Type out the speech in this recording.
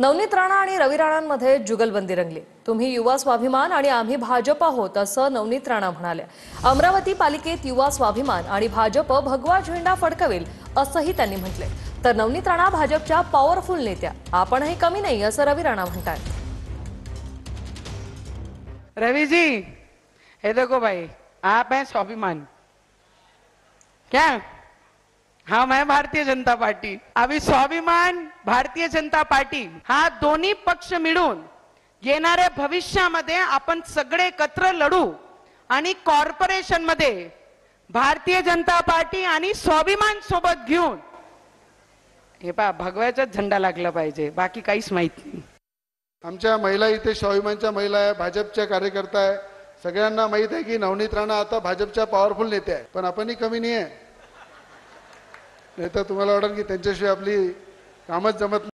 नवनीत राणा आणि रवी राणांमध्ये जुगलबंदी रंगली। तुम्ही युवा स्वाभिमान आणि आम्ही भाजप आहोत असं नवनीत राणा म्हणाले। अमरावती पालिकेत युवा स्वाभिमान आणि भाजप भगवा झेंडा फडकवेल असंही त्यांनी म्हटले। तर नवनीत राणा भाजपच्या पॉवरफुल नेत्या, आपणही कमी नाही असं रवी राणा म्हणतात। रवि जी, ये देखो भाई, आप हैं स्वाभिमान क्या? हाँ, मैं भारतीय जनता पार्टी। अभी स्वाभिमान भारतीय जनता पार्टी हा दोन्ही पक्ष मिळून येणाऱ्या भविष्यामध्ये आपण सगळे एकत्र लढू आणि कॉर्पोरेशन मध्ये भारतीय जनता पार्टी आणि स्वाभिमान सोबत घेऊन हे पहा भगव्याचा झेंडा लागला पाहिजे, बाकी काहीच माहित नाही। आमच्या महिला इथे स्वाभिमानच्या महिला आहे, भाजपच्या कार्यकर्ता आहे, सगळ्यांना माहित आहे की नवनीत राणा आता भाजपच्या पॉवरफुल नेते आहे, पण आपणही कमी नाही आहे। नाही तर तुम्हाला वाटेल की त्यांच्याशिवाय आपली कामच जमत नाही।